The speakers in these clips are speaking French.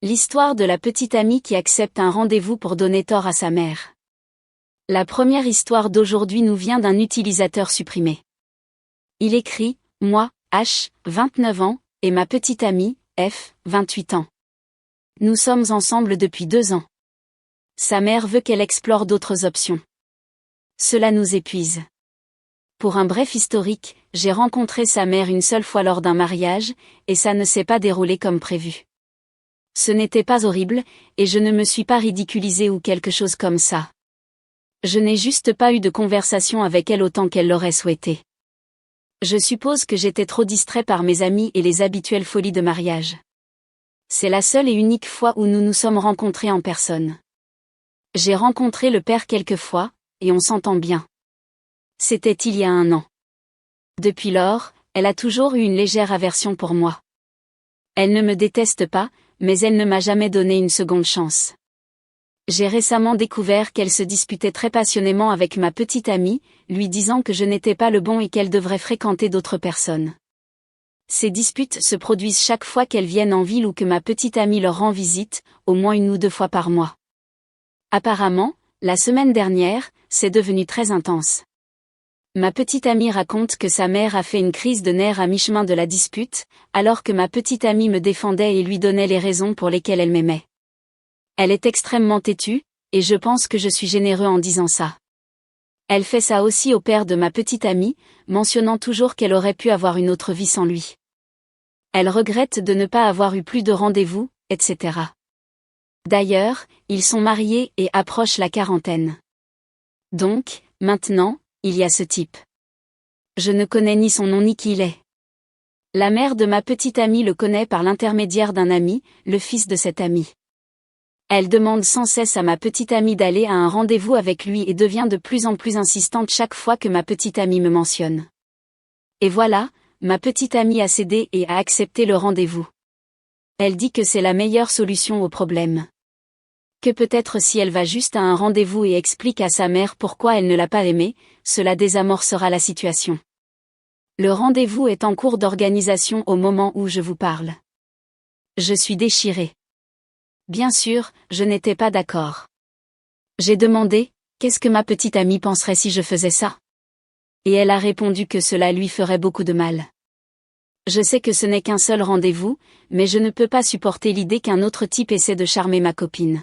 L'histoire de la petite amie qui accepte un rendez-vous pour donner tort à sa mère. La première histoire d'aujourd'hui nous vient d'un utilisateur supprimé. Il écrit, moi, H, 29 ans, et ma petite amie, F, 28 ans. Nous sommes ensemble depuis 2 ans. Sa mère veut qu'elle explore d'autres options. Cela nous épuise. Pour un bref historique, j'ai rencontré sa mère une seule fois lors d'un mariage, et ça ne s'est pas déroulé comme prévu. Ce n'était pas horrible, et je ne me suis pas ridiculisée ou quelque chose comme ça. Je n'ai juste pas eu de conversation avec elle autant qu'elle l'aurait souhaité. Je suppose que j'étais trop distrait par mes amis et les habituelles folies de mariage. C'est la seule et unique fois où nous nous sommes rencontrés en personne. J'ai rencontré le père quelques fois, et on s'entend bien. C'était il y a 1 an. Depuis lors, elle a toujours eu une légère aversion pour moi. Elle ne me déteste pas, mais elle ne m'a jamais donné une seconde chance. J'ai récemment découvert qu'elle se disputait très passionnément avec ma petite amie, lui disant que je n'étais pas le bon et qu'elle devrait fréquenter d'autres personnes. Ces disputes se produisent chaque fois qu'elles viennent en ville ou que ma petite amie leur rend visite, au moins 1 ou 2 fois par mois. Apparemment, la semaine dernière, c'est devenu très intense. Ma petite amie raconte que sa mère a fait une crise de nerfs à mi-chemin de la dispute, alors que ma petite amie me défendait et lui donnait les raisons pour lesquelles elle m'aimait. Elle est extrêmement têtue, et je pense que je suis généreux en disant ça. Elle fait ça aussi au père de ma petite amie, mentionnant toujours qu'elle aurait pu avoir une autre vie sans lui. Elle regrette de ne pas avoir eu plus de rendez-vous, etc. D'ailleurs, ils sont mariés et approchent la quarantaine. Donc, maintenant, il y a ce type. Je ne connais ni son nom ni qui il est. La mère de ma petite amie le connaît par l'intermédiaire d'un ami, le fils de cet ami. Elle demande sans cesse à ma petite amie d'aller à un rendez-vous avec lui et devient de plus en plus insistante chaque fois que ma petite amie me mentionne. Et voilà, ma petite amie a cédé et a accepté le rendez-vous. Elle dit que c'est la meilleure solution au problème. Que peut-être si elle va juste à un rendez-vous et explique à sa mère pourquoi elle ne l'a pas aimé, cela désamorcera la situation. Le rendez-vous est en cours d'organisation au moment où je vous parle. Je suis déchirée. Bien sûr, je n'étais pas d'accord. J'ai demandé, qu'est-ce que ma petite amie penserait si je faisais ça? Et elle a répondu que cela lui ferait beaucoup de mal. Je sais que ce n'est qu'un seul rendez-vous, mais je ne peux pas supporter l'idée qu'un autre type essaie de charmer ma copine.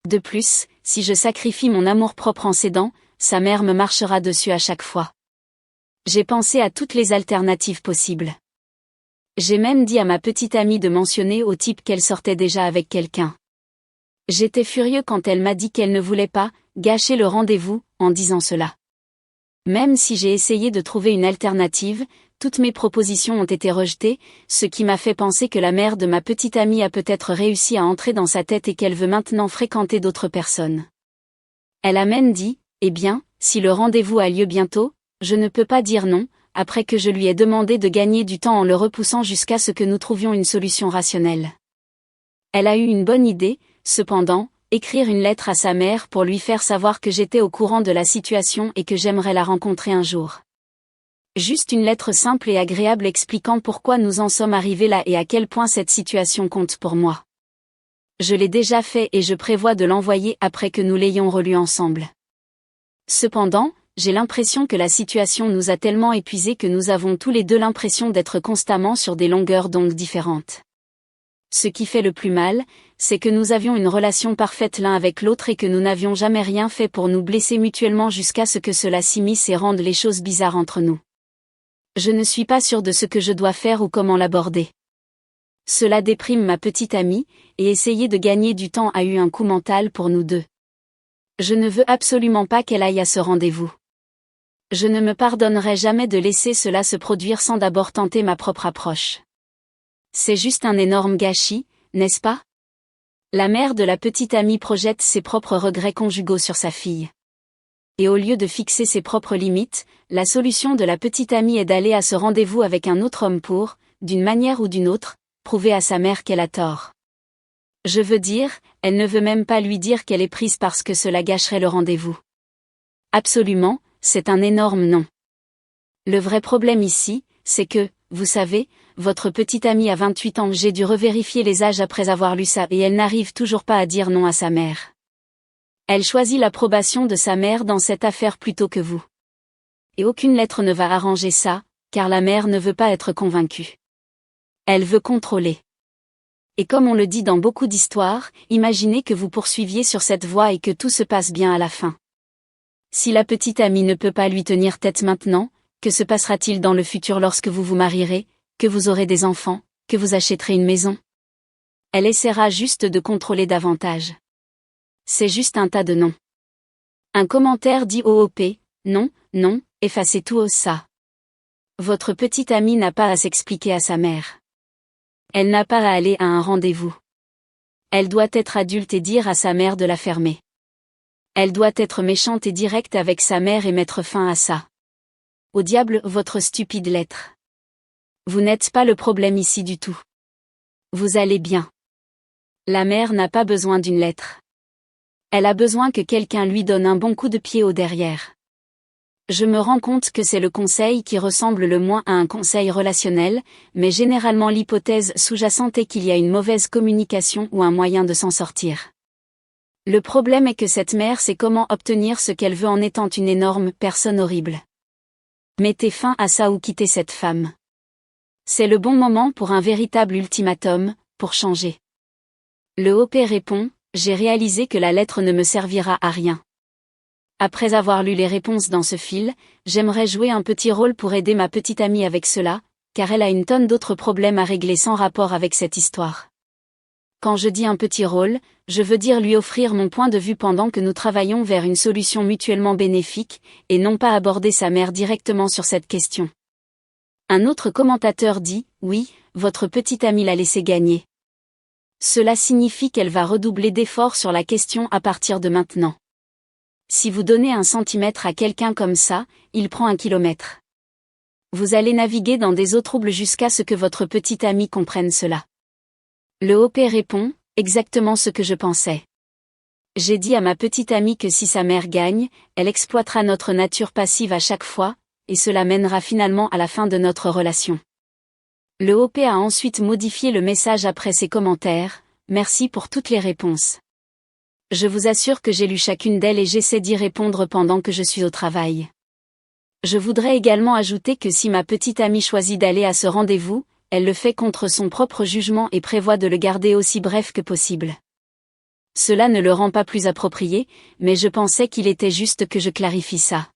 De plus, si je sacrifie mon amour-propre en cédant, sa mère me marchera dessus à chaque fois. J'ai pensé à toutes les alternatives possibles. J'ai même dit à ma petite amie de mentionner au type qu'elle sortait déjà avec quelqu'un. J'étais furieux quand elle m'a dit qu'elle ne voulait pas gâcher le rendez-vous en disant cela. Même si j'ai essayé de trouver une alternative, toutes mes propositions ont été rejetées, ce qui m'a fait penser que la mère de ma petite amie a peut-être réussi à entrer dans sa tête et qu'elle veut maintenant fréquenter d'autres personnes. Elle a même dit, eh bien, si le rendez-vous a lieu bientôt, je ne peux pas dire non, après que je lui ai demandé de gagner du temps en le repoussant jusqu'à ce que nous trouvions une solution rationnelle. Elle a eu une bonne idée, cependant, écrire une lettre à sa mère pour lui faire savoir que j'étais au courant de la situation et que j'aimerais la rencontrer un jour. Juste une lettre simple et agréable expliquant pourquoi nous en sommes arrivés là et à quel point cette situation compte pour moi. Je l'ai déjà fait et je prévois de l'envoyer après que nous l'ayons relu ensemble. Cependant, j'ai l'impression que la situation nous a tellement épuisés que nous avons tous les deux l'impression d'être constamment sur des longueurs d'onde différentes. Ce qui fait le plus mal, c'est que nous avions une relation parfaite l'un avec l'autre et que nous n'avions jamais rien fait pour nous blesser mutuellement jusqu'à ce que cela s'immisce et rende les choses bizarres entre nous. Je ne suis pas sûre de ce que je dois faire ou comment l'aborder. Cela déprime ma petite amie, et essayer de gagner du temps a eu un coup mental pour nous deux. Je ne veux absolument pas qu'elle aille à ce rendez-vous. Je ne me pardonnerai jamais de laisser cela se produire sans d'abord tenter ma propre approche. C'est juste un énorme gâchis, n'est-ce pas? La mère de la petite amie projette ses propres regrets conjugaux sur sa fille. Et au lieu de fixer ses propres limites, la solution de la petite amie est d'aller à ce rendez-vous avec un autre homme pour, d'une manière ou d'une autre, prouver à sa mère qu'elle a tort. Je veux dire, elle ne veut même pas lui dire qu'elle est prise parce que cela gâcherait le rendez-vous. Absolument, c'est un énorme non. Le vrai problème ici, c'est que, vous savez, votre petite amie a 28 ans. J'ai dû revérifier les âges après avoir lu ça et elle n'arrive toujours pas à dire non à sa mère. Elle choisit l'approbation de sa mère dans cette affaire plutôt que vous. Et aucune lettre ne va arranger ça, car la mère ne veut pas être convaincue. Elle veut contrôler. Et comme on le dit dans beaucoup d'histoires, imaginez que vous poursuiviez sur cette voie et que tout se passe bien à la fin. Si la petite amie ne peut pas lui tenir tête maintenant, que se passera-t-il dans le futur lorsque vous vous marierez, que vous aurez des enfants, que vous achèterez une maison? Elle essaiera juste de contrôler davantage. C'est juste un tas de noms. Un commentaire dit OOP, non, non, effacez tout ça. Votre petite amie n'a pas à s'expliquer à sa mère. Elle n'a pas à aller à un rendez-vous. Elle doit être adulte et dire à sa mère de la fermer. Elle doit être méchante et directe avec sa mère et mettre fin à ça. Au diable, votre stupide lettre. Vous n'êtes pas le problème ici du tout. Vous allez bien. La mère n'a pas besoin d'une lettre. Elle a besoin que quelqu'un lui donne un bon coup de pied au derrière. Je me rends compte que c'est le conseil qui ressemble le moins à un conseil relationnel, mais généralement l'hypothèse sous-jacente est qu'il y a une mauvaise communication ou un moyen de s'en sortir. Le problème est que cette mère sait comment obtenir ce qu'elle veut en étant une énorme personne horrible. Mettez fin à ça ou quittez cette femme. C'est le bon moment pour un véritable ultimatum, pour changer. Le OP répond, j'ai réalisé que la lettre ne me servira à rien. Après avoir lu les réponses dans ce fil, j'aimerais jouer un petit rôle pour aider ma petite amie avec cela, car elle a une tonne d'autres problèmes à régler sans rapport avec cette histoire. Quand je dis un petit rôle, je veux dire lui offrir mon point de vue pendant que nous travaillons vers une solution mutuellement bénéfique, et non pas aborder sa mère directement sur cette question. Un autre commentateur dit, oui, votre petite amie l'a laissé gagner. Cela signifie qu'elle va redoubler d'efforts sur la question à partir de maintenant. Si vous donnez 1 centimètre à quelqu'un comme ça, il prend 1 kilomètre. Vous allez naviguer dans des eaux troubles jusqu'à ce que votre petite amie comprenne cela. Le OP répond, exactement ce que je pensais. J'ai dit à ma petite amie que si sa mère gagne, elle exploitera notre nature passive à chaque fois, et cela mènera finalement à la fin de notre relation. Le OP a ensuite modifié le message après ses commentaires, merci pour toutes les réponses. Je vous assure que j'ai lu chacune d'elles et j'essaie d'y répondre pendant que je suis au travail. Je voudrais également ajouter que si ma petite amie choisit d'aller à ce rendez-vous, elle le fait contre son propre jugement et prévoit de le garder aussi bref que possible. Cela ne le rend pas plus approprié, mais je pensais qu'il était juste que je clarifie ça.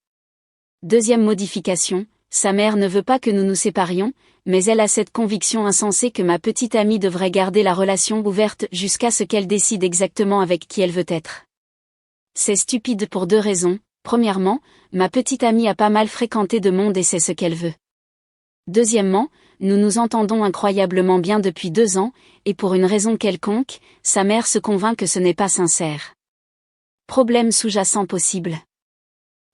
Deuxième modification, sa mère ne veut pas que nous nous séparions, mais elle a cette conviction insensée que ma petite amie devrait garder la relation ouverte jusqu'à ce qu'elle décide exactement avec qui elle veut être. C'est stupide pour 2 raisons. Premièrement, ma petite amie a pas mal fréquenté de monde et sait ce qu'elle veut. Deuxièmement, nous nous entendons incroyablement bien depuis 2 ans, et pour une raison quelconque, sa mère se convainc que ce n'est pas sincère. Problème sous-jacent possible.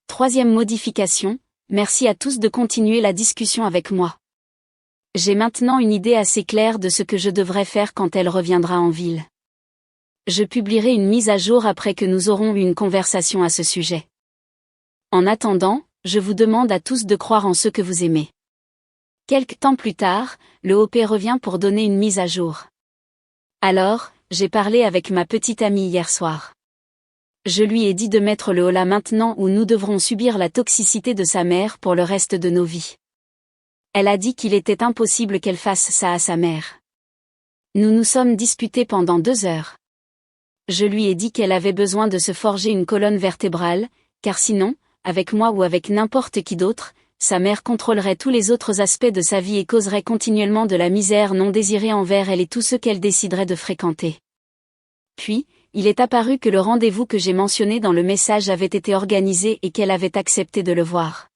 Troisième modification, merci à tous de continuer la discussion avec moi. J'ai maintenant une idée assez claire de ce que je devrais faire quand elle reviendra en ville. Je publierai une mise à jour après que nous aurons eu une conversation à ce sujet. En attendant, je vous demande à tous de croire en ce que vous aimez. Quelque temps plus tard, le OP revient pour donner une mise à jour. Alors, j'ai parlé avec ma petite amie hier soir. Je lui ai dit de mettre le holà maintenant ou nous devrons subir la toxicité de sa mère pour le reste de nos vies. Elle a dit qu'il était impossible qu'elle fasse ça à sa mère. Nous nous sommes disputés pendant 2 heures. Je lui ai dit qu'elle avait besoin de se forger une colonne vertébrale, car sinon, avec moi ou avec n'importe qui d'autre, sa mère contrôlerait tous les autres aspects de sa vie et causerait continuellement de la misère non désirée envers elle et tous ceux qu'elle déciderait de fréquenter. Puis, il est apparu que le rendez-vous que j'ai mentionné dans le message avait été organisé et qu'elle avait accepté de le voir.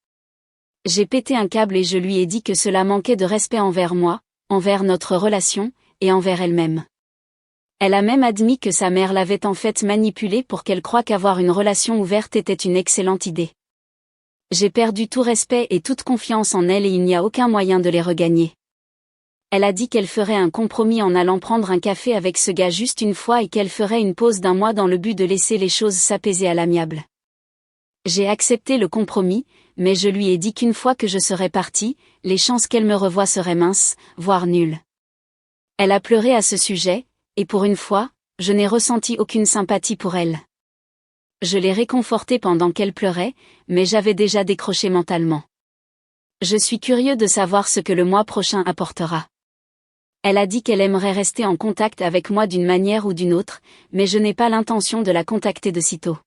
J'ai pété un câble et je lui ai dit que cela manquait de respect envers moi, envers notre relation, et envers elle-même. Elle a même admis que sa mère l'avait en fait manipulée pour qu'elle croie qu'avoir une relation ouverte était une excellente idée. J'ai perdu tout respect et toute confiance en elle et il n'y a aucun moyen de les regagner. Elle a dit qu'elle ferait un compromis en allant prendre un café avec ce gars juste une fois et qu'elle ferait une pause d'1 mois dans le but de laisser les choses s'apaiser à l'amiable. J'ai accepté le compromis, mais je lui ai dit qu'une fois que je serais partie, les chances qu'elle me revoie seraient minces, voire nulles. Elle a pleuré à ce sujet, et pour une fois, je n'ai ressenti aucune sympathie pour elle. Je l'ai réconfortée pendant qu'elle pleurait, mais j'avais déjà décroché mentalement. Je suis curieux de savoir ce que le mois prochain apportera. Elle a dit qu'elle aimerait rester en contact avec moi d'une manière ou d'une autre, mais je n'ai pas l'intention de la contacter de sitôt.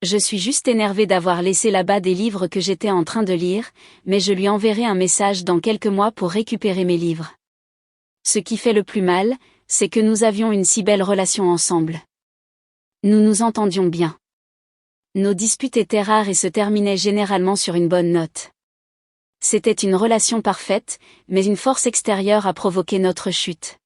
Je suis juste énervée d'avoir laissé là-bas des livres que j'étais en train de lire, mais je lui enverrai un message dans quelques mois pour récupérer mes livres. Ce qui fait le plus mal, c'est que nous avions une si belle relation ensemble. Nous nous entendions bien. Nos disputes étaient rares et se terminaient généralement sur une bonne note. C'était une relation parfaite, mais une force extérieure a provoqué notre chute.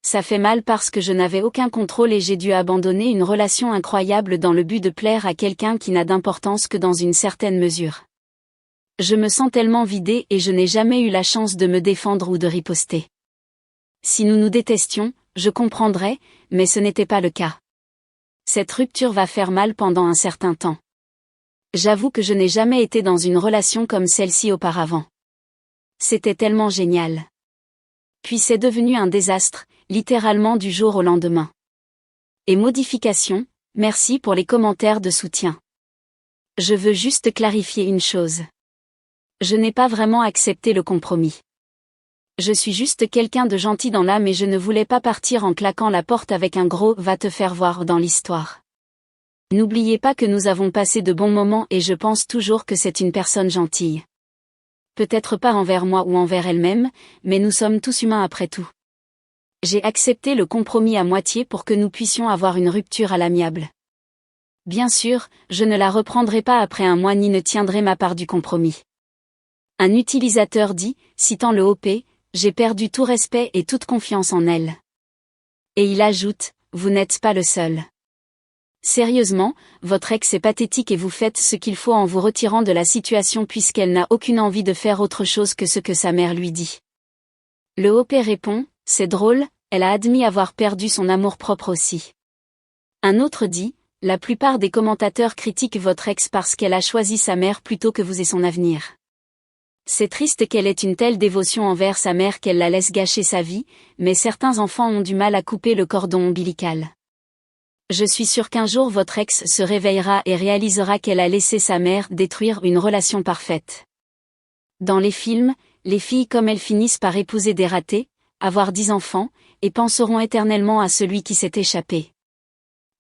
Ça fait mal parce que je n'avais aucun contrôle et j'ai dû abandonner une relation incroyable dans le but de plaire à quelqu'un qui n'a d'importance que dans une certaine mesure. Je me sens tellement vidée et je n'ai jamais eu la chance de me défendre ou de riposter. Si nous nous détestions, je comprendrais, mais ce n'était pas le cas. Cette rupture va faire mal pendant un certain temps. J'avoue que je n'ai jamais été dans une relation comme celle-ci auparavant. C'était tellement génial. Puis c'est devenu un désastre, littéralement du jour au lendemain. Et modification, merci pour les commentaires de soutien. Je veux juste clarifier une chose. Je n'ai pas vraiment accepté le compromis. Je suis juste quelqu'un de gentil dans l'âme et je ne voulais pas partir en claquant la porte avec un gros « va te faire voir » dans l'histoire. N'oubliez pas que nous avons passé de bons moments et je pense toujours que c'est une personne gentille. Peut-être pas envers moi ou envers elle-même, mais nous sommes tous humains après tout. J'ai accepté le compromis à moitié pour que nous puissions avoir une rupture à l'amiable. Bien sûr, je ne la reprendrai pas après un mois ni ne tiendrai ma part du compromis. Un utilisateur dit, citant le OP, « J'ai perdu tout respect et toute confiance en elle. » Et il ajoute, « Vous n'êtes pas le seul. » Sérieusement, votre ex est pathétique et vous faites ce qu'il faut en vous retirant de la situation puisqu'elle n'a aucune envie de faire autre chose que ce que sa mère lui dit. Le OP répond, c'est drôle, elle a admis avoir perdu son amour-propre aussi. Un autre dit, la plupart des commentateurs critiquent votre ex parce qu'elle a choisi sa mère plutôt que vous et son avenir. C'est triste qu'elle ait une telle dévotion envers sa mère qu'elle la laisse gâcher sa vie, mais certains enfants ont du mal à couper le cordon ombilical. Je suis sûre qu'un jour votre ex se réveillera et réalisera qu'elle a laissé sa mère détruire une relation parfaite. Dans les films, les filles comme elle finissent par épouser des ratés, avoir 10 enfants, et penseront éternellement à celui qui s'est échappé.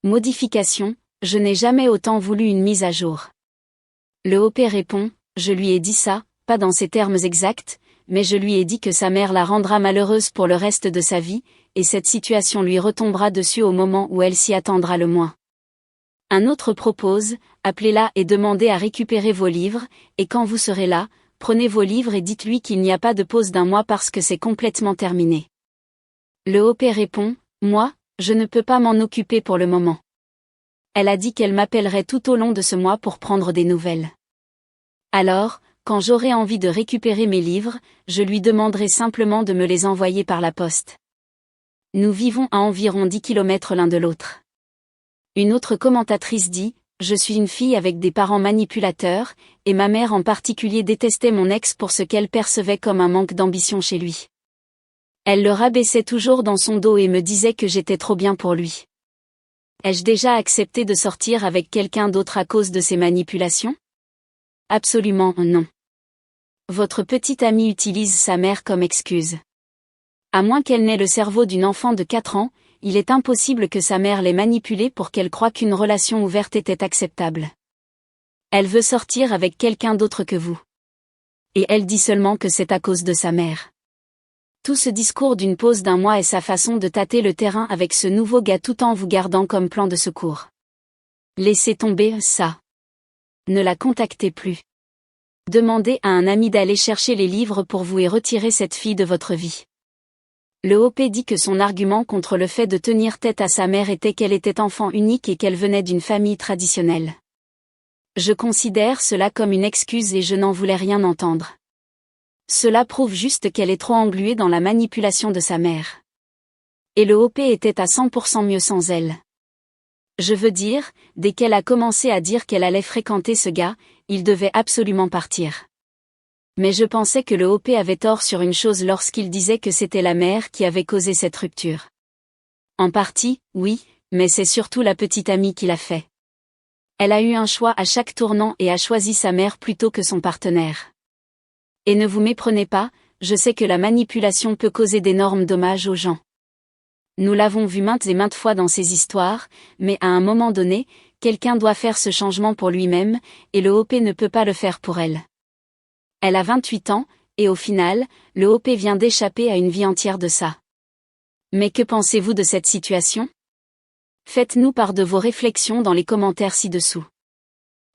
Modification, je n'ai jamais autant voulu une mise à jour. Le OP répond, je lui ai dit ça, pas dans ces termes exacts, mais je lui ai dit que sa mère la rendra malheureuse pour le reste de sa vie, et cette situation lui retombera dessus au moment où elle s'y attendra le moins. Un autre propose, appelez-la et demandez à récupérer vos livres, et quand vous serez là, prenez vos livres et dites-lui qu'il n'y a pas de pause d'un mois parce que c'est complètement terminé. Le OP répond, moi, je ne peux pas m'en occuper pour le moment. Elle a dit qu'elle m'appellerait tout au long de ce mois pour prendre des nouvelles. Alors, quand j'aurai envie de récupérer mes livres, je lui demanderai simplement de me les envoyer par la poste. Nous vivons à environ 10 km l'un de l'autre. Une autre commentatrice dit, je suis une fille avec des parents manipulateurs, et ma mère en particulier détestait mon ex pour ce qu'elle percevait comme un manque d'ambition chez lui. Elle le rabaissait toujours dans son dos et me disait que j'étais trop bien pour lui. Ai-je déjà accepté de sortir avec quelqu'un d'autre à cause de ces manipulations? Absolument non. Votre petite amie utilise sa mère comme excuse. À moins qu'elle n'ait le cerveau d'une enfant de 4 ans, il est impossible que sa mère l'ait manipulée pour qu'elle croie qu'une relation ouverte était acceptable. Elle veut sortir avec quelqu'un d'autre que vous. Et elle dit seulement que c'est à cause de sa mère. Tout ce discours d'une pause d'un mois est sa façon de tâter le terrain avec ce nouveau gars tout en vous gardant comme plan de secours. Laissez tomber ça. Ne la contactez plus. Demandez à un ami d'aller chercher les livres pour vous et retirer cette fille de votre vie. Le OP dit que son argument contre le fait de tenir tête à sa mère était qu'elle était enfant unique et qu'elle venait d'une famille traditionnelle. Je considère cela comme une excuse et je n'en voulais rien entendre. Cela prouve juste qu'elle est trop engluée dans la manipulation de sa mère. Et le OP était à 100% mieux sans elle. Je veux dire, dès qu'elle a commencé à dire qu'elle allait fréquenter ce gars, il devait absolument partir. Mais je pensais que le OP avait tort sur une chose lorsqu'il disait que c'était la mère qui avait causé cette rupture. En partie, oui, mais c'est surtout la petite amie qui l'a fait. Elle a eu un choix à chaque tournant et a choisi sa mère plutôt que son partenaire. Et ne vous méprenez pas, je sais que la manipulation peut causer d'énormes dommages aux gens. Nous l'avons vu maintes et maintes fois dans ces histoires, mais à un moment donné, quelqu'un doit faire ce changement pour lui-même, et le OP ne peut pas le faire pour elle. Elle a 28 ans, et au final, le OP vient d'échapper à une vie entière de ça. Mais que pensez-vous de cette situation ? Faites-nous part de vos réflexions dans les commentaires ci-dessous.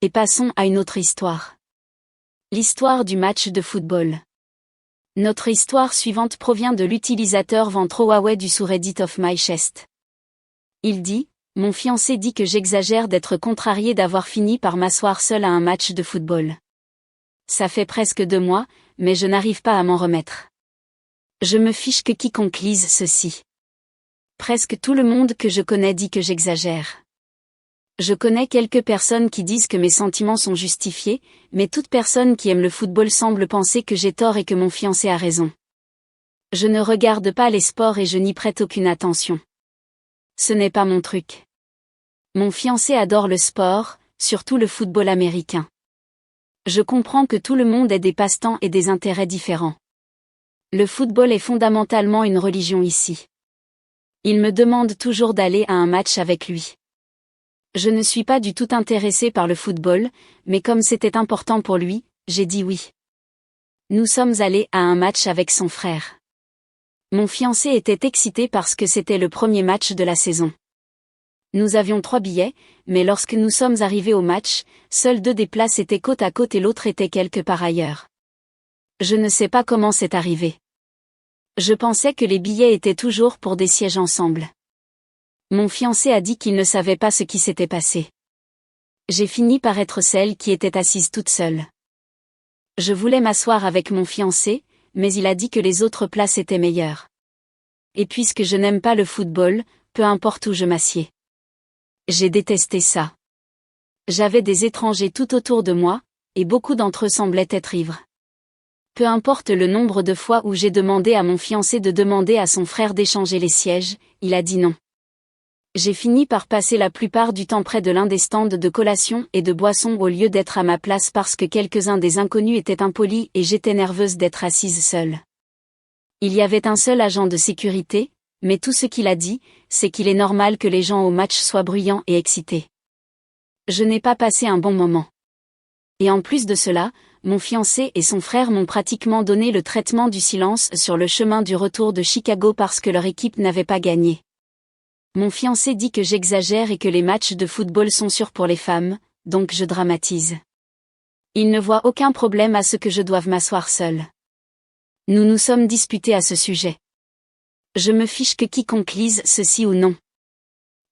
Et passons à une autre histoire. L'histoire du match de football. Notre histoire suivante provient de l'utilisateur Ventrowaway du sous-Reddit of My Chest. Il dit, mon fiancé dit que j'exagère d'être contrarié d'avoir fini par m'asseoir seul à un match de football. Ça fait presque 2 mois, mais je n'arrive pas à m'en remettre. Je me fiche que quiconque lise ceci. Presque tout le monde que je connais dit que j'exagère. Je connais quelques personnes qui disent que mes sentiments sont justifiés, mais toute personne qui aime le football semble penser que j'ai tort et que mon fiancé a raison. Je ne regarde pas les sports et je n'y prête aucune attention. Ce n'est pas mon truc. Mon fiancé adore le sport, surtout le football américain. Je comprends que tout le monde ait des passe-temps et des intérêts différents. Le football est fondamentalement une religion ici. Il me demande toujours d'aller à un match avec lui. Je ne suis pas du tout intéressée par le football, mais comme c'était important pour lui, j'ai dit oui. Nous sommes allés à un match avec son frère. Mon fiancé était excité parce que c'était le premier match de la saison. Nous avions 3 billets, mais lorsque nous sommes arrivés au match, seules 2 des places étaient côte à côte et l'autre était quelque part ailleurs. Je ne sais pas comment c'est arrivé. Je pensais que les billets étaient toujours pour des sièges ensemble. Mon fiancé a dit qu'il ne savait pas ce qui s'était passé. J'ai fini par être celle qui était assise toute seule. Je voulais m'asseoir avec mon fiancé, mais il a dit que les autres places étaient meilleures. Et puisque je n'aime pas le football, peu importe où je m'assieds. J'ai détesté ça. J'avais des étrangers tout autour de moi, et beaucoup d'entre eux semblaient être ivres. Peu importe le nombre de fois où j'ai demandé à mon fiancé de demander à son frère d'échanger les sièges, il a dit non. J'ai fini par passer la plupart du temps près de l'un des stands de collations et de boissons au lieu d'être à ma place parce que quelques-uns des inconnus étaient impolis et j'étais nerveuse d'être assise seule. Il y avait un seul agent de sécurité, mais tout ce qu'il a dit, c'est qu'il est normal que les gens au match soient bruyants et excités. Je n'ai pas passé un bon moment. Et en plus de cela, mon fiancé et son frère m'ont pratiquement donné le traitement du silence sur le chemin du retour de Chicago parce que leur équipe n'avait pas gagné. Mon fiancé dit que j'exagère et que les matchs de football sont sûrs pour les femmes, donc je dramatise. Il ne voit aucun problème à ce que je doive m'asseoir seule. Nous nous sommes disputés à ce sujet. Je me fiche que quiconque lise ceci ou non.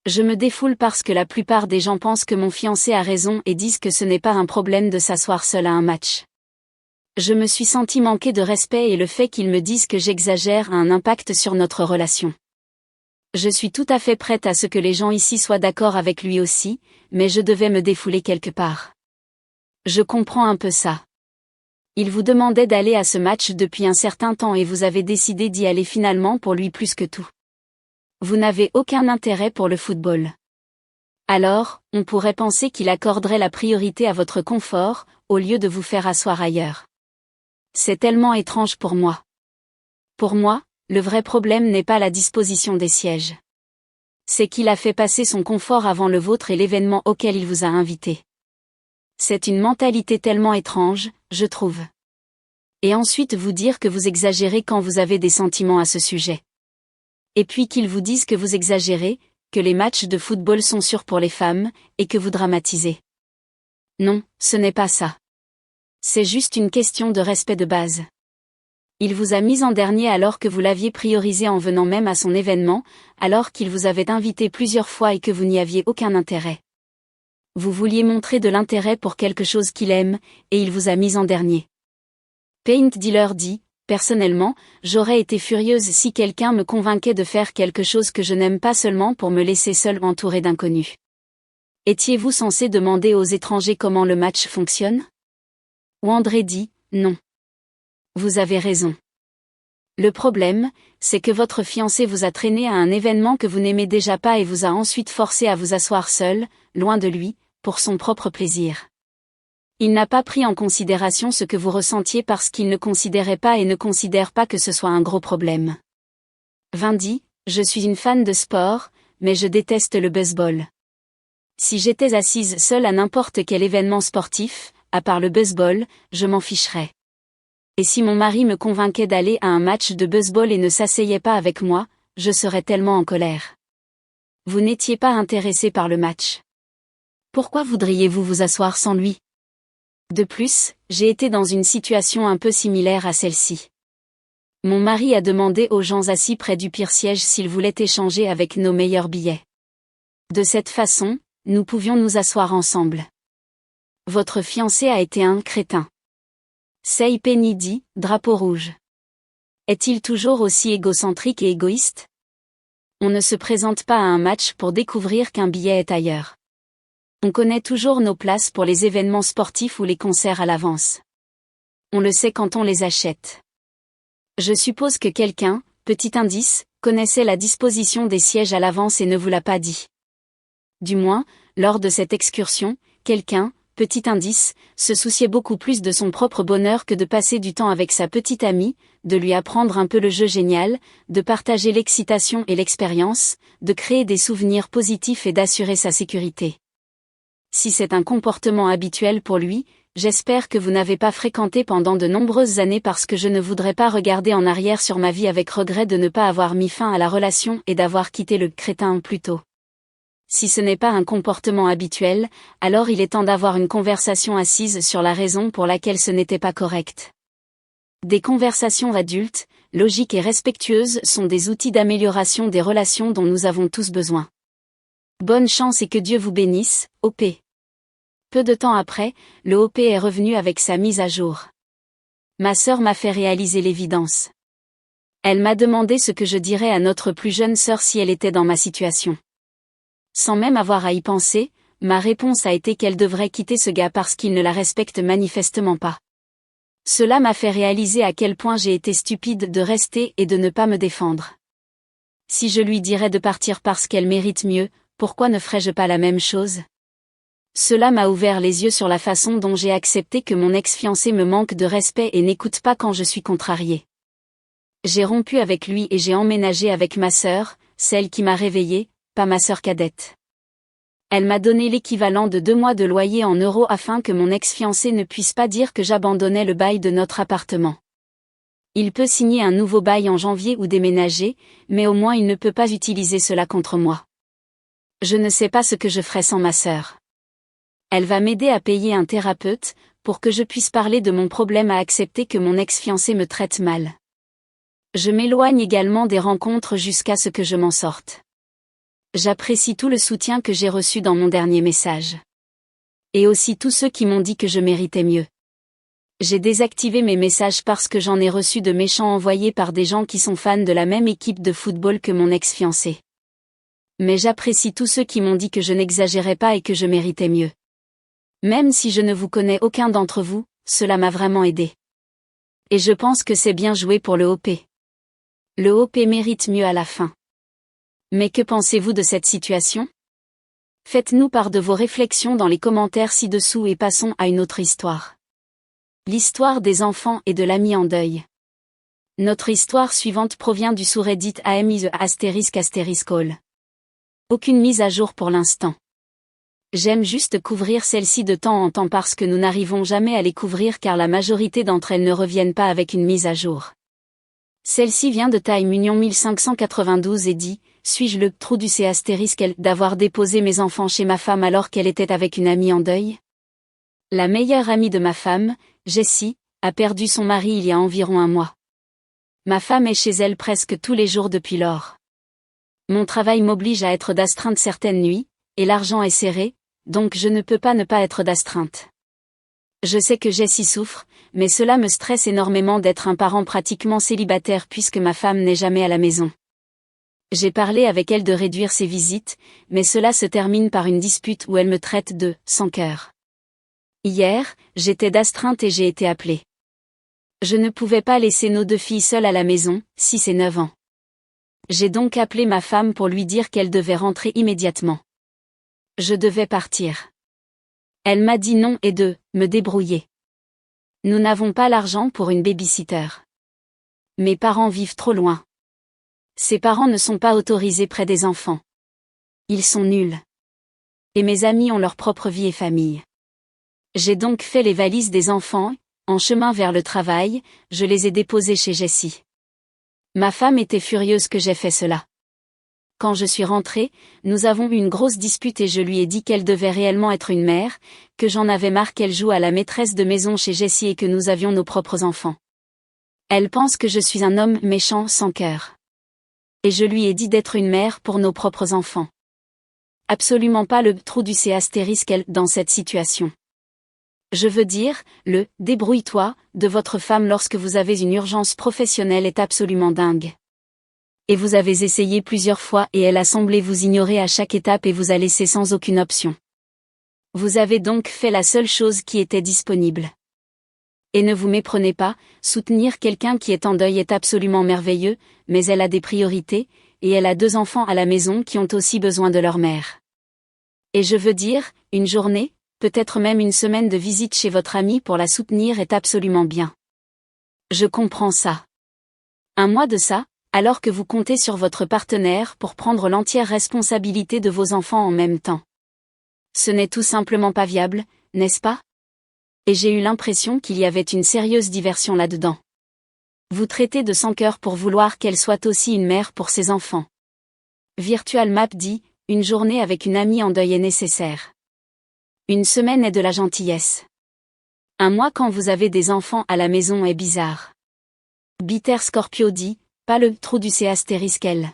Je me défoule parce que la plupart des gens pensent que mon fiancé a raison et disent que ce n'est pas un problème de s'asseoir seul à un match. Je me suis senti manquer de respect et le fait qu'ils me disent que j'exagère a un impact sur notre relation. Je suis tout à fait prête à ce que les gens ici soient d'accord avec lui aussi, mais je devais me défouler quelque part. Je comprends un peu ça. Il vous demandait d'aller à ce match depuis un certain temps et vous avez décidé d'y aller finalement pour lui plus que tout. Vous n'avez aucun intérêt pour le football. Alors, on pourrait penser qu'il accorderait la priorité à votre confort, au lieu de vous faire asseoir ailleurs. C'est tellement étrange pour moi. Pour moi, le vrai problème n'est pas la disposition des sièges. C'est qu'il a fait passer son confort avant le vôtre et l'événement auquel il vous a invité. C'est une mentalité tellement étrange, je trouve. Et ensuite vous dire que vous exagérez quand vous avez des sentiments à ce sujet. Et puis qu'ils vous disent que vous exagérez, que les matchs de football sont sûrs pour les femmes, et que vous dramatisez. Non, ce n'est pas ça. C'est juste une question de respect de base. Il vous a mis en dernier alors que vous l'aviez priorisé en venant même à son événement, alors qu'il vous avait invité plusieurs fois et que vous n'y aviez aucun intérêt. Vous vouliez montrer de l'intérêt pour quelque chose qu'il aime, et il vous a mis en dernier. Paint Dealer dit, personnellement, j'aurais été furieuse si quelqu'un me convainquait de faire quelque chose que je n'aime pas seulement pour me laisser seule entourée d'inconnus. Étiez-vous censé demander aux étrangers comment le match fonctionne? Wandré dit, non. Vous avez raison. Le problème, c'est que votre fiancé vous a traîné à un événement que vous n'aimez déjà pas et vous a ensuite forcé à vous asseoir seul, loin de lui, pour son propre plaisir. Il n'a pas pris en considération ce que vous ressentiez parce qu'il ne considérait pas et ne considère pas que ce soit un gros problème. Vin dit, je suis une fan de sport, mais je déteste le baseball. Si j'étais assise seule à n'importe quel événement sportif, à part le baseball, je m'en ficherais. Et si mon mari me convainquait d'aller à un match de baseball et ne s'asseyait pas avec moi, je serais tellement en colère. Vous n'étiez pas intéressé par le match. Pourquoi voudriez-vous vous asseoir sans lui? De plus, j'ai été dans une situation un peu similaire à celle-ci. Mon mari a demandé aux gens assis près du pire siège s'ils voulaient échanger avec nos meilleurs billets. De cette façon, nous pouvions nous asseoir ensemble. Votre fiancé a été un crétin. Sei Penny dit, drapeau rouge. Est-il toujours aussi égocentrique et égoïste? On ne se présente pas à un match pour découvrir qu'un billet est ailleurs. On connaît toujours nos places pour les événements sportifs ou les concerts à l'avance. On le sait quand on les achète. Je suppose que quelqu'un, petit indice, connaissait la disposition des sièges à l'avance et ne vous l'a pas dit. Du moins, lors de cette excursion, quelqu'un, petit indice, se souciait beaucoup plus de son propre bonheur que de passer du temps avec sa petite amie, de lui apprendre un peu le jeu génial, de partager l'excitation et l'expérience, de créer des souvenirs positifs et d'assurer sa sécurité. Si c'est un comportement habituel pour lui, j'espère que vous n'avez pas fréquenté pendant de nombreuses années parce que je ne voudrais pas regarder en arrière sur ma vie avec regret de ne pas avoir mis fin à la relation et d'avoir quitté le crétin plus tôt. Si ce n'est pas un comportement habituel, alors il est temps d'avoir une conversation assise sur la raison pour laquelle ce n'était pas correct. Des conversations adultes, logiques et respectueuses sont des outils d'amélioration des relations dont nous avons tous besoin. Bonne chance et que Dieu vous bénisse, OP. Peu de temps après, le OP est revenu avec sa mise à jour. Ma sœur m'a fait réaliser l'évidence. Elle m'a demandé ce que je dirais à notre plus jeune sœur si elle était dans ma situation. Sans même avoir à y penser, ma réponse a été qu'elle devrait quitter ce gars parce qu'il ne la respecte manifestement pas. Cela m'a fait réaliser à quel point j'ai été stupide de rester et de ne pas me défendre. Si je lui dirais de partir parce qu'elle mérite mieux, pourquoi ne ferais-je pas la même chose? Cela m'a ouvert les yeux sur la façon dont j'ai accepté que mon ex-fiancé me manque de respect et n'écoute pas quand je suis contrariée. J'ai rompu avec lui et j'ai emménagé avec ma sœur, celle qui m'a réveillée, pas ma sœur cadette. Elle m'a donné l'équivalent de 2 mois de loyer en euros afin que mon ex-fiancé ne puisse pas dire que j'abandonnais le bail de notre appartement. Il peut signer un nouveau bail en janvier ou déménager, mais au moins il ne peut pas utiliser cela contre moi. Je ne sais pas ce que je ferai sans ma sœur. Elle va m'aider à payer un thérapeute, pour que je puisse parler de mon problème à accepter que mon ex-fiancé me traite mal. Je m'éloigne également des rencontres jusqu'à ce que je m'en sorte. J'apprécie tout le soutien que j'ai reçu dans mon dernier message. Et aussi tous ceux qui m'ont dit que je méritais mieux. J'ai désactivé mes messages parce que j'en ai reçu de méchants envoyés par des gens qui sont fans de la même équipe de football que mon ex-fiancé. Mais j'apprécie tous ceux qui m'ont dit que je n'exagérais pas et que je méritais mieux. Même si je ne vous connais aucun d'entre vous, cela m'a vraiment aidé. Et je pense que c'est bien joué pour le OP. Le OP mérite mieux à la fin. Mais que pensez-vous de cette situation? Faites-nous part de vos réflexions dans les commentaires ci-dessous et passons à une autre histoire. L'histoire des enfants et de l'ami en deuil. Notre histoire suivante provient du sous-reddit AMI *****. Aucune mise à jour pour l'instant. J'aime juste couvrir celle-ci de temps en temps parce que nous n'arrivons jamais à les couvrir car la majorité d'entre elles ne reviennent pas avec une mise à jour. Celle-ci vient de Time Union 1592 et dit: suis-je le trou du C * d'avoir déposé mes enfants chez ma femme alors qu'elle était avec une amie en deuil? La meilleure amie de ma femme, Jessie, a perdu son mari il y a environ 1 mois. Ma femme est chez elle presque tous les jours depuis lors. Mon travail m'oblige à être d'astreinte certaines nuits, et l'argent est serré, donc je ne peux pas ne pas être d'astreinte. Je sais que Jessie souffre, mais cela me stresse énormément d'être un parent pratiquement célibataire puisque ma femme n'est jamais à la maison. J'ai parlé avec elle de réduire ses visites, mais cela se termine par une dispute où elle me traite de « sans cœur ». Hier, j'étais d'astreinte et j'ai été appelée. Je ne pouvais pas laisser nos 2 filles seules à la maison, 6 et 9 ans. J'ai donc appelé ma femme pour lui dire qu'elle devait rentrer immédiatement. Je devais partir. Elle m'a dit non et de me débrouiller. Nous n'avons pas l'argent pour une baby-sitter. Mes parents vivent trop loin. Ses parents ne sont pas autorisés près des enfants. Ils sont nuls. Et mes amis ont leur propre vie et famille. J'ai donc fait les valises des enfants, en chemin vers le travail, je les ai déposées chez Jessie. Ma femme était furieuse que j'ai fait cela. Quand je suis rentrée, nous avons eu une grosse dispute et je lui ai dit qu'elle devait réellement être une mère, que j'en avais marre qu'elle joue à la maîtresse de maison chez Jessie et que nous avions nos propres enfants. Elle pense que je suis un homme méchant sans cœur. Et je lui ai dit d'être une mère pour nos propres enfants. Absolument pas le trou du C astérisque elle dans cette situation. Je veux dire, le « débrouille-toi » de votre femme lorsque vous avez une urgence professionnelle est absolument dingue. Et vous avez essayé plusieurs fois et elle a semblé vous ignorer à chaque étape et vous a laissé sans aucune option. Vous avez donc fait la seule chose qui était disponible. Et ne vous méprenez pas, soutenir quelqu'un qui est en deuil est absolument merveilleux, mais elle a des priorités, et elle a 2 enfants à la maison qui ont aussi besoin de leur mère. Et je veux dire, une journée, peut-être même une semaine de visite chez votre amie pour la soutenir est absolument bien. Je comprends ça. Un mois de ça, alors que vous comptez sur votre partenaire pour prendre l'entière responsabilité de vos enfants en même temps. Ce n'est tout simplement pas viable, n'est-ce pas? Et j'ai eu l'impression qu'il y avait une sérieuse diversion là-dedans. Vous traitez de sans cœur pour vouloir qu'elle soit aussi une mère pour ses enfants. Virtual Map dit, une journée avec une amie en deuil est nécessaire. Une semaine est de la gentillesse. Un mois quand vous avez des enfants à la maison est bizarre. Bitter Scorpio dit, pas le trou du C astérisque elle.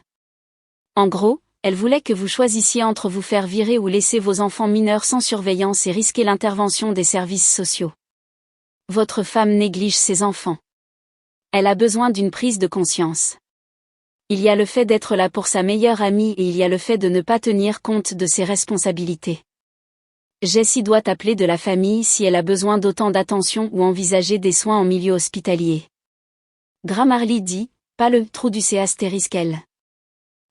En gros, elle voulait que vous choisissiez entre vous faire virer ou laisser vos enfants mineurs sans surveillance et risquer l'intervention des services sociaux. Votre femme néglige ses enfants. Elle a besoin d'une prise de conscience. Il y a le fait d'être là pour sa meilleure amie et il y a le fait de ne pas tenir compte de ses responsabilités. Jessie doit appeler de la famille si elle a besoin d'autant d'attention ou envisager des soins en milieu hospitalier. Grammarly dit, pas le trou du C astérisque elle.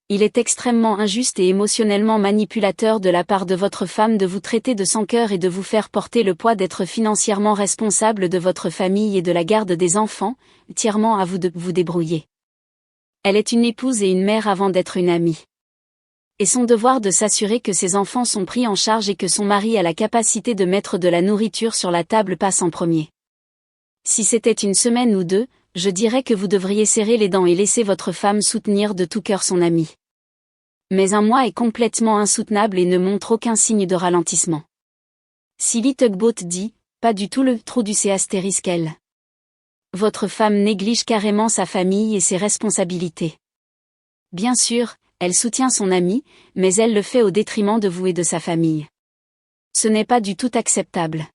Il est extrêmement injuste et émotionnellement manipulateur de la part de votre femme de vous traiter de sans cœur et de vous faire porter le poids d'être financièrement responsable de votre famille et de la garde des enfants, entièrement à vous de vous débrouiller. Elle est une épouse et une mère avant d'être une amie. Et son devoir de s'assurer que ses enfants sont pris en charge et que son mari a la capacité de mettre de la nourriture sur la table passe en premier. Si c'était une semaine ou 2, je dirais que vous devriez serrer les dents et laisser votre femme soutenir de tout cœur son amie. Mais un mois est complètement insoutenable et ne montre aucun signe de ralentissement. Silly Tugboat dit, pas du tout le trou du C astérisque elle. Votre femme néglige carrément sa famille et ses responsabilités. Bien sûr, elle soutient son amie, mais elle le fait au détriment de vous et de sa famille. Ce n'est pas du tout acceptable.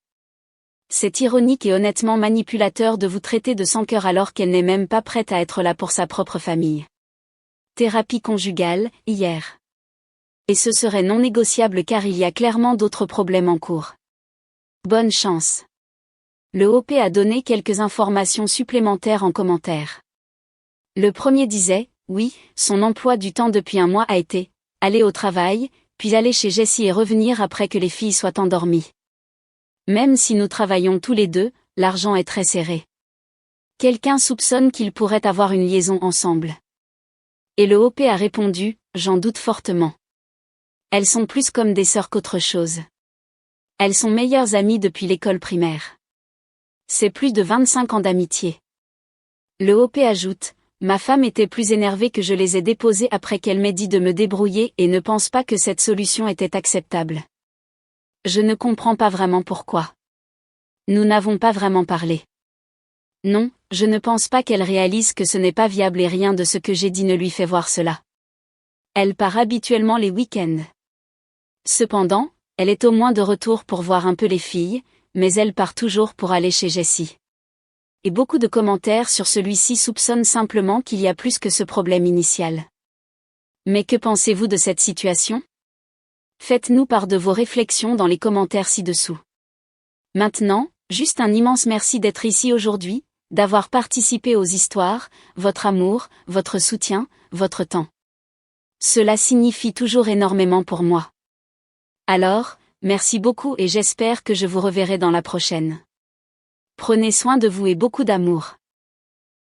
C'est ironique et honnêtement manipulateur de vous traiter de sans cœur alors qu'elle n'est même pas prête à être là pour sa propre famille. Thérapie conjugale, hier. Et ce serait non négociable car il y a clairement d'autres problèmes en cours. Bonne chance. Le OP a donné quelques informations supplémentaires en commentaire. Le premier disait, oui, son emploi du temps depuis un mois a été, aller au travail, puis aller chez Jessie et revenir après que les filles soient endormies. Même si nous travaillons tous les 2, l'argent est très serré. Quelqu'un soupçonne qu'ils pourraient avoir une liaison ensemble. Et le OP a répondu, j'en doute fortement. Elles sont plus comme des sœurs qu'autre chose. Elles sont meilleures amies depuis l'école primaire. C'est plus de 25 ans d'amitié. Le OP ajoute, ma femme était plus énervée que je les ai déposées après qu'elle m'ait dit de me débrouiller et ne pense pas que cette solution était acceptable. Je ne comprends pas vraiment pourquoi. Nous n'avons pas vraiment parlé. Non, je ne pense pas qu'elle réalise que ce n'est pas viable et rien de ce que j'ai dit ne lui fait voir cela. Elle part habituellement les week-ends. Cependant, elle est au moins de retour pour voir un peu les filles, mais elle part toujours pour aller chez Jessie. Et beaucoup de commentaires sur celui-ci soupçonnent simplement qu'il y a plus que ce problème initial. Mais que pensez-vous de cette situation? Faites-nous part de vos réflexions dans les commentaires ci-dessous. Maintenant, juste un immense merci d'être ici aujourd'hui, d'avoir participé aux histoires, votre amour, votre soutien, votre temps. Cela signifie toujours énormément pour moi. Alors, merci beaucoup et j'espère que je vous reverrai dans la prochaine. Prenez soin de vous et beaucoup d'amour.